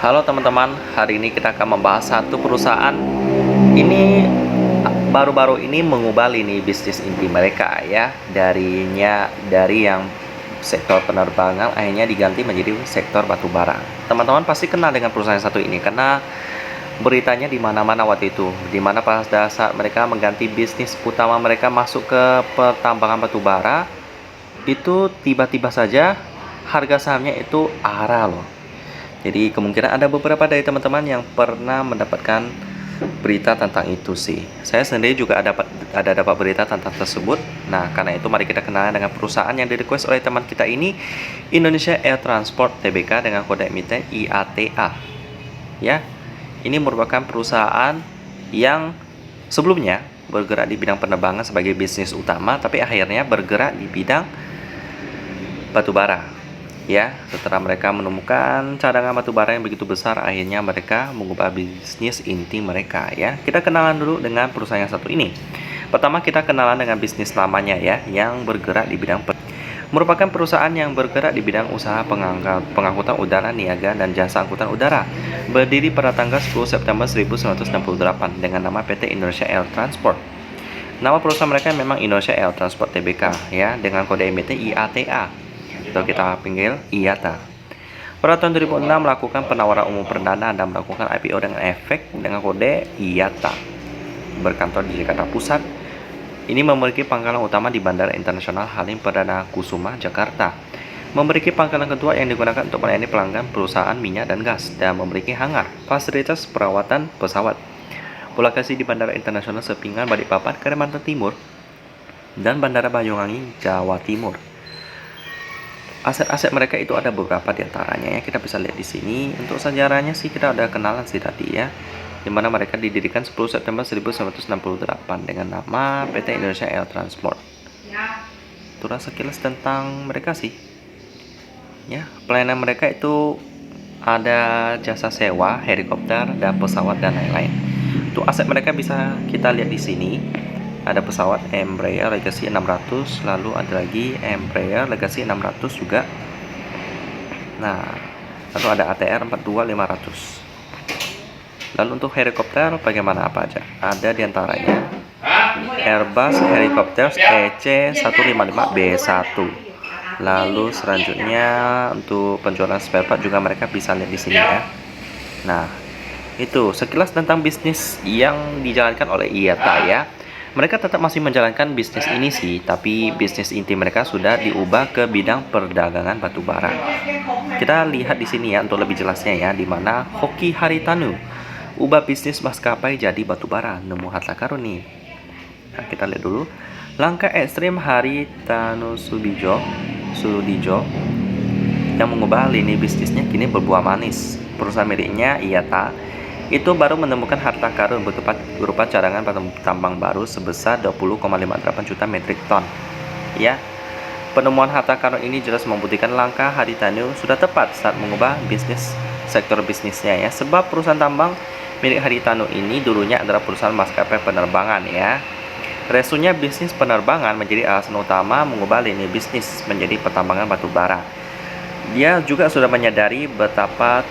Halo teman-teman, hari ini kita akan membahas satu perusahaan ini baru-baru ini mengubah lini bisnis inti mereka ya, dari yang sektor penerbangan akhirnya diganti menjadi sektor batubara. Teman-teman pasti kenal dengan perusahaan satu ini karena beritanya di mana-mana waktu itu, di mana pada saat mereka mengganti bisnis utama mereka masuk ke pertambangan batubara, itu tiba-tiba saja harga sahamnya itu arah loh. Jadi kemungkinan ada beberapa dari teman-teman yang pernah mendapatkan berita tentang itu sih. Saya sendiri juga ada dapat berita tentang tersebut. Nah, karena itu mari kita kenalan dengan perusahaan yang di-request oleh teman kita ini, Indonesia Air Transport Tbk dengan kode emiten IATA. Ya. Ini merupakan perusahaan yang sebelumnya bergerak di bidang penerbangan sebagai bisnis utama, tapi akhirnya bergerak di bidang batubara. Ya, setelah mereka menemukan cadangan batubara yang begitu besar, akhirnya mereka mengubah bisnis inti mereka ya. Kita kenalan dulu dengan perusahaan yang satu ini. Pertama kita kenalan dengan bisnis lamanya ya, yang bergerak di bidang merupakan perusahaan yang bergerak di bidang usaha pengangkutan udara niaga dan jasa angkutan udara. Berdiri pada tanggal 10 September 1968 dengan nama PT Indonesia Air Transport. Nama perusahaan mereka memang Indonesia Air Transport Tbk ya, dengan kode emiten IATA. Atau kita panggil IATA. Pada tahun 2006 melakukan penawaran umum perdana dan melakukan IPO dengan efek dengan kode IATA. Berkantor di Jakarta Pusat. Ini memiliki pangkalan utama di Bandara Internasional Halim Perdana Kusuma, Jakarta. Memiliki pangkalan kedua yang digunakan untuk melayani pelanggan perusahaan minyak dan gas dan memiliki hangar, fasilitas perawatan pesawat. Lokasi di Bandara Internasional Sepinggan, Balikpapan, Kalimantan Timur, dan Bandara Banyuwangi, Jawa Timur. Aset-aset mereka itu ada beberapa diantaranya ya, kita bisa lihat di sini. Untuk sejarahnya sih kita udah kenalan sih tadi ya, dimana mereka didirikan 10 September 1968 dengan nama PT Indonesia Air Transport. Itulah sekilas tentang mereka sih ya. Pelayanan mereka itu ada jasa sewa helikopter dan pesawat dan lain-lain. Untuk aset mereka bisa kita lihat di sini. Ada pesawat Embraer Legacy 600, lalu ada lagi Embraer Legacy 600 juga. Nah, lalu ada ATR 42500. Lalu untuk helikopter bagaimana apa aja? Ada diantaranya Airbus Helicopters EC155B1. Lalu selanjutnya untuk penjualan spare part juga mereka bisa lihat di sini ya. Nah, itu sekilas tentang bisnis yang dijalankan oleh IATA ya. Mereka tetap masih menjalankan bisnis ini sih, tapi bisnis inti mereka sudah diubah ke bidang perdagangan batubara. Kita lihat di sini ya untuk lebih jelasnya ya, di mana Hoki Haritanu ubah bisnis maskapai jadi batubara, nemu harta karun nih. Nah, kita lihat dulu. Langkah ekstrim Haritanu Sudijo yang mengubah lini bisnisnya kini berbuah manis. Perusahaan miliknya IATA itu baru menemukan harta karun berupa cadangan tambang baru sebesar 20,58 juta metrik ton. Ya, penemuan harta karun ini jelas membuktikan langkah Haritanu sudah tepat saat mengubah sektor bisnisnya ya. Sebab perusahaan tambang milik Haritanu ini dulunya adalah perusahaan maskapai penerbangan ya. Resunya bisnis penerbangan menjadi alasan utama mengubah lini bisnis menjadi pertambangan batubara. Dia juga sudah menyadari betapa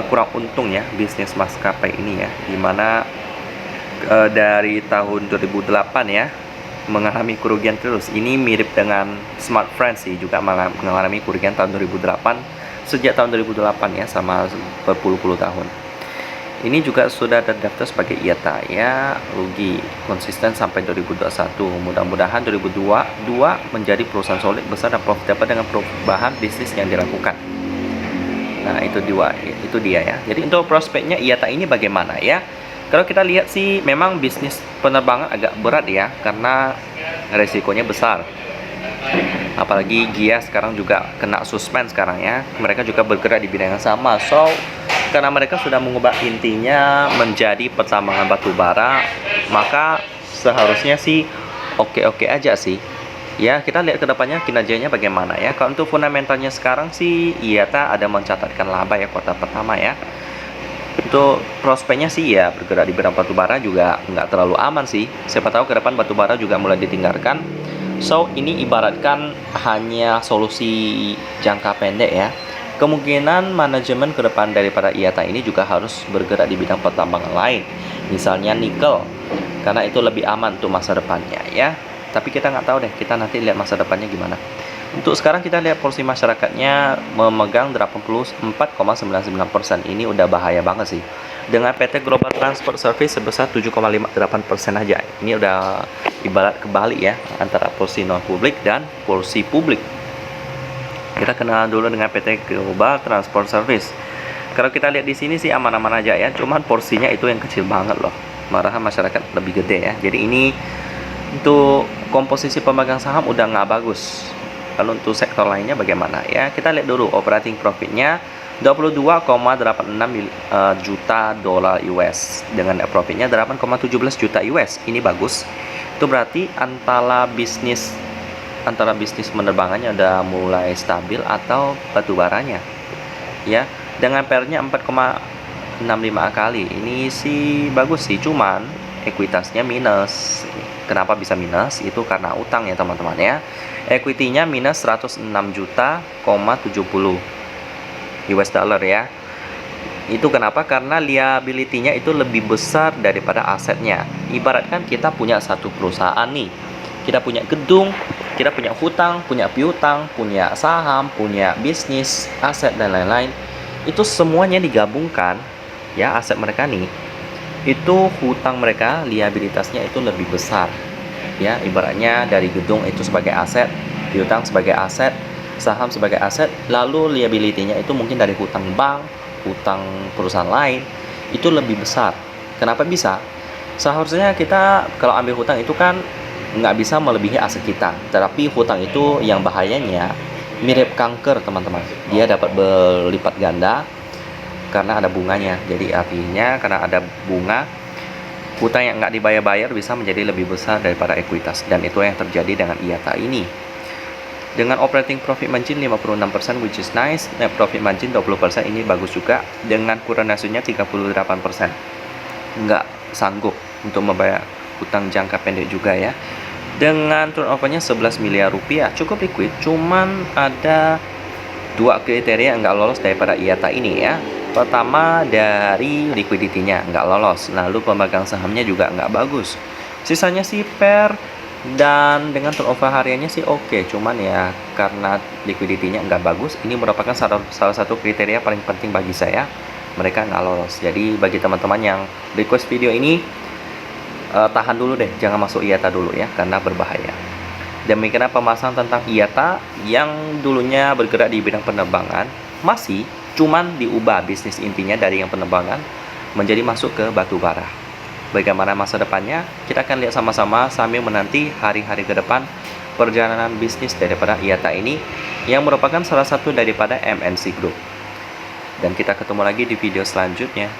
kurang untung ya bisnis maskapai ini ya, dimana dari tahun 2008 ya mengalami kerugian terus. Ini mirip dengan Smart Friends sih, juga mengalami kerugian tahun 2008 sejak tahun 2008 ya, sama berpuluh-puluh tahun. Ini juga sudah terdaftar sebagai IATA ya, rugi konsisten sampai 2021. Mudah-mudahan 2022 menjadi perusahaan solid, besar dan profitable dengan perubahan bisnis yang dilakukan. Nah, itu dia ya. Jadi untuk prospeknya IATA ini bagaimana ya? Kalau kita lihat sih memang bisnis penerbangan agak berat ya, karena resikonya besar. Apalagi GIA sekarang juga kena suspend sekarang ya. Mereka juga bergerak di bidang yang sama. So, karena mereka sudah mengubah intinya menjadi pertambangan batubara, maka seharusnya sih oke-oke aja sih. Ya, kita lihat ke depannya kinerjanya bagaimana ya. Kalau untuk fundamentalnya sekarang sih IATA ada mencatatkan laba ya kuartal pertama ya. Untuk prospeknya sih ya bergerak di bidang batubara juga nggak terlalu aman sih. Siapa tahu ke depan batubara juga mulai ditinggalkan. So, ini ibaratkan hanya solusi jangka pendek ya. Kemungkinan manajemen ke depan daripada IATA ini juga harus bergerak di bidang pertambangan lain, misalnya nikel, karena itu lebih aman untuk masa depannya ya. Tapi kita nggak tahu deh, kita nanti lihat masa depannya gimana. Untuk sekarang kita lihat porsi masyarakatnya memegang 84,99%. Ini udah bahaya banget sih. Dengan PT Global Transport Service sebesar 7,58% aja. Ini udah ibarat kebalik ya, antara porsi non publik dan porsi publik. Kita kenal dulu dengan PT Global Transport Service. Kalau kita lihat di sini sih aman-aman aja ya, cuman porsinya itu yang kecil banget loh. Malahan masyarakat lebih gede ya. Jadi ini untuk komposisi pemegang saham udah nggak bagus. Lalu untuk sektor lainnya bagaimana ya? Kita lihat dulu operating profitnya 22,86 juta dolar US dengan net profitnya 8,17 juta US. Ini bagus. Itu berarti antara bisnis penerbangannya udah mulai stabil atau batu baranya ya. Dengan PER-nya 4,65 kali. Ini sih bagus sih, cuman ekuitasnya minus. Kenapa bisa minus? Itu karena utang ya teman-teman ya. Equity-nya minus 106 juta,70 US dollar ya. Itu kenapa? Karena liability-nya itu lebih besar daripada asetnya. Ibaratkan kita punya satu perusahaan nih. Kita punya gedung, kita punya hutang, punya piutang, punya saham, punya bisnis, aset dan lain-lain. Itu semuanya digabungkan ya, aset mereka nih. Itu hutang mereka, liabilitasnya itu lebih besar. Ya, ibaratnya dari gedung itu sebagai aset, piutang sebagai aset, saham sebagai aset, lalu liability-nya itu mungkin dari hutang bank, hutang perusahaan lain, itu lebih besar. Kenapa bisa? Seharusnya kita kalau ambil hutang itu kan nggak bisa melebihi aset kita, tetapi hutang itu yang bahayanya mirip kanker teman-teman. Dia dapat berlipat ganda karena ada bunganya. Jadi artinya karena ada bunga, hutang yang nggak dibayar-bayar bisa menjadi lebih besar daripada ekuitas, dan itu yang terjadi dengan IATA ini. Dengan operating profit margin 56%, which is nice. Net profit margin 20%, ini bagus juga. Dengan current ratio-nya 38%. Nggak sanggup untuk membayar hutang jangka pendek juga ya. Dengan turnover-nya 11 miliar rupiah, cukup liquid. Cuman ada dua kriteria yang nggak lolos daripada IATA ini ya. Pertama, dari liquidity-nya nggak lolos, lalu pemegang sahamnya juga nggak bagus. Sisanya sih pair, dan dengan turnover hariannya sih oke. Cuman ya karena liquidity-nya nggak bagus, ini merupakan salah satu kriteria paling penting bagi saya. Mereka nggak lolos. Jadi bagi teman-teman yang request video ini, tahan dulu deh, jangan masuk IATA dulu ya, karena berbahaya. Demikian pembahasan tentang IATA yang dulunya bergerak di bidang penerbangan, masih cuman diubah bisnis intinya dari yang penerbangan menjadi masuk ke batu bara. Bagaimana masa depannya? Kita akan lihat sama-sama sambil menanti hari-hari ke depan perjalanan bisnis daripada IATA ini yang merupakan salah satu daripada MNC Group. Dan kita ketemu lagi di video selanjutnya.